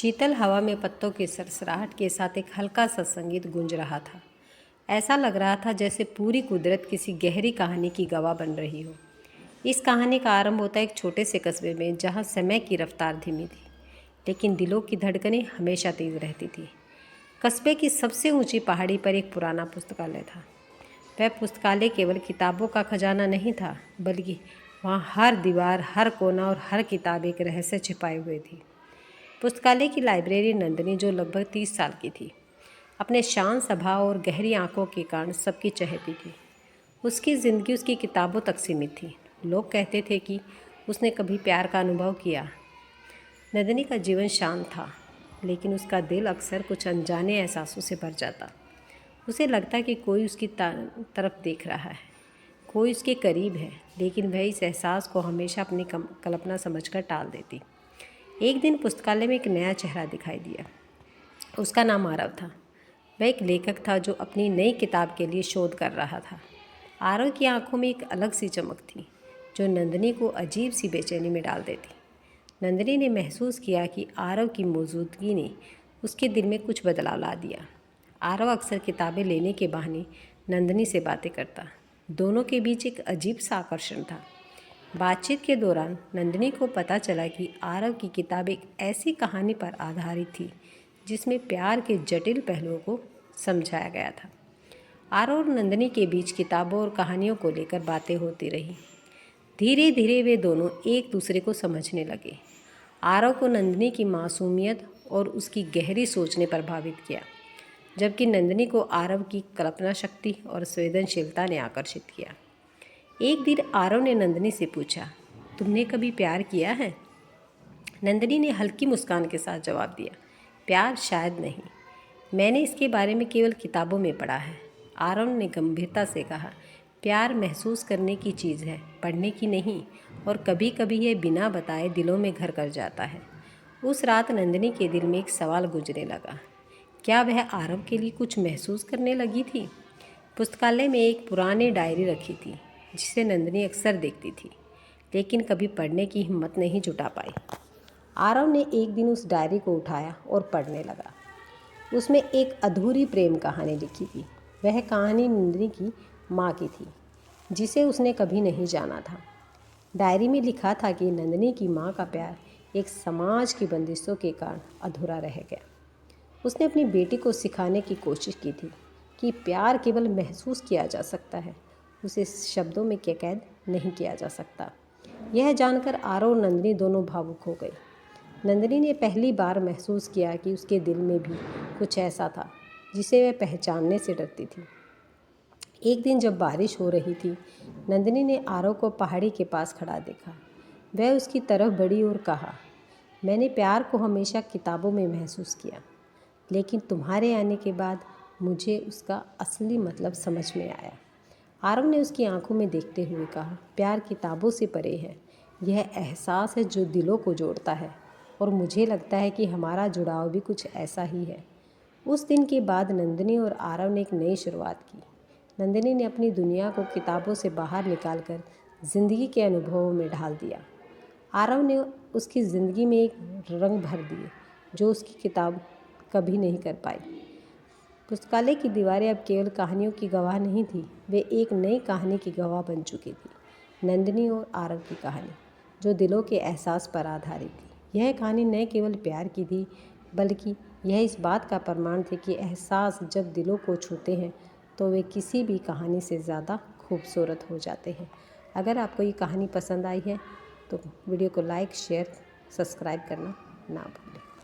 शीतल हवा में पत्तों की सरसराहट के साथ एक हल्का सा संगीत गूंज रहा था। ऐसा लग रहा था जैसे पूरी कुदरत किसी गहरी कहानी की गवाह बन रही हो। इस कहानी का आरंभ होता है एक छोटे से कस्बे में, जहाँ समय की रफ्तार धीमी थी, लेकिन दिलों की धड़कनें हमेशा तेज रहती थी। कस्बे की सबसे ऊंची पहाड़ी पर एक पुराना पुस्तकालय था। वह पुस्तकालय केवल किताबों का खजाना नहीं था, बल्कि वहाँ हर दीवार, हर कोना और हर किताब एक रहस्य छिपाए हुए थी। पुस्तकालय की लाइब्रेरी नंदिनी, जो लगभग 30 साल की थी, अपने शांत स्वभाव और गहरी आंखों के कारण सबकी चहेती थी। उसकी ज़िंदगी उसकी किताबों तक सीमित थी। लोग कहते थे कि उसने कभी प्यार का अनुभव किया। नंदिनी का जीवन शांत था, लेकिन उसका दिल अक्सर कुछ अनजाने एहसासों से भर जाता। उसे लगता कि कोई उसकी तरफ देख रहा है, कोई उसके करीब है, लेकिन वह इस एहसास को हमेशा अपनी कल्पना समझकर टाल देती। एक दिन पुस्तकालय में एक नया चेहरा दिखाई दिया। उसका नाम आरव था। वह एक लेखक था जो अपनी नई किताब के लिए शोध कर रहा था। आरव की आंखों में एक अलग सी चमक थी, जो नंदिनी को अजीब सी बेचैनी में डाल देती। नंदिनी ने महसूस किया कि आरव की मौजूदगी ने उसके दिल में कुछ बदलाव ला दिया। आरव अक्सर किताबें लेने के बहाने नंदिनी से बातें करता। दोनों के बीच एक अजीब सा आकर्षण था। बातचीत के दौरान नंदिनी को पता चला कि आरव की किताब एक ऐसी कहानी पर आधारित थी जिसमें प्यार के जटिल पहलुओं को समझाया गया था। आरव और नंदिनी के बीच किताबों और कहानियों को लेकर बातें होती रही। धीरे धीरे वे दोनों एक दूसरे को समझने लगे। आरव को नंदिनी की मासूमियत और उसकी गहरी सोच ने प्रभावित किया, जबकि नंदिनी को आरव की कल्पना शक्ति और संवेदनशीलता ने आकर्षित किया। एक दिन आरव ने नंदिनी से पूछा, तुमने कभी प्यार किया है? नंदिनी ने हल्की मुस्कान के साथ जवाब दिया, प्यार शायद नहीं, मैंने इसके बारे में केवल किताबों में पढ़ा है। आरव ने गंभीरता से कहा, प्यार महसूस करने की चीज़ है, पढ़ने की नहीं, और कभी कभी यह बिना बताए दिलों में घर कर जाता है। उस रात नंदिनी के दिल में एक सवाल गुजरने लगा, क्या वह आरव के लिए कुछ महसूस करने लगी थी? पुस्तकालय में एक पुरानी डायरी रखी थी, जिसे नंदिनी अक्सर देखती थी, लेकिन कभी पढ़ने की हिम्मत नहीं जुटा पाई। आरव ने एक दिन उस डायरी को उठाया और पढ़ने लगा। उसमें एक अधूरी प्रेम कहानी लिखी थी। वह कहानी नंदिनी की माँ की थी, जिसे उसने कभी नहीं जाना था। डायरी में लिखा था कि नंदिनी की माँ का प्यार एक समाज की बंदिशों के कारण अधूरा रह गया। उसने अपनी बेटी को सिखाने की कोशिश की थी कि प्यार केवल महसूस किया जा सकता है, उसे शब्दों में कैद नहीं किया जा सकता। यह जानकर आरव और नंदिनी दोनों भावुक हो गई। नंदिनी ने पहली बार महसूस किया कि उसके दिल में भी कुछ ऐसा था जिसे वह पहचानने से डरती थी। एक दिन जब बारिश हो रही थी, नंदिनी ने आरव को पहाड़ी के पास खड़ा देखा। वह उसकी तरफ बढ़ी और कहा, मैंने प्यार को हमेशा किताबों में महसूस किया, लेकिन तुम्हारे आने के बाद मुझे उसका असली मतलब समझ में आया। आरव ने उसकी आंखों में देखते हुए कहा, प्यार किताबों से परे है, यह एहसास है जो दिलों को जोड़ता है, और मुझे लगता है कि हमारा जुड़ाव भी कुछ ऐसा ही है। उस दिन के बाद नंदिनी और आरव ने एक नई शुरुआत की। नंदिनी ने अपनी दुनिया को किताबों से बाहर निकालकर ज़िंदगी के अनुभवों में ढाल दिया। आरव ने उसकी ज़िंदगी में एक रंग भर दिए जो उसकी किताब कभी नहीं कर पाई। पुस्तकालय की दीवारें अब केवल कहानियों की गवाह नहीं थी, वे एक नई कहानी की गवाह बन चुकी थी, नंदिनी और आरव की कहानी, जो दिलों के एहसास पर आधारित थी। यह कहानी न केवल प्यार की थी, बल्कि यह इस बात का प्रमाण थी कि एहसास जब दिलों को छूते हैं तो वे किसी भी कहानी से ज़्यादा खूबसूरत हो जाते हैं। अगर आपको ये कहानी पसंद आई है तो वीडियो को लाइक, शेयर, सब्सक्राइब करना ना भूलें।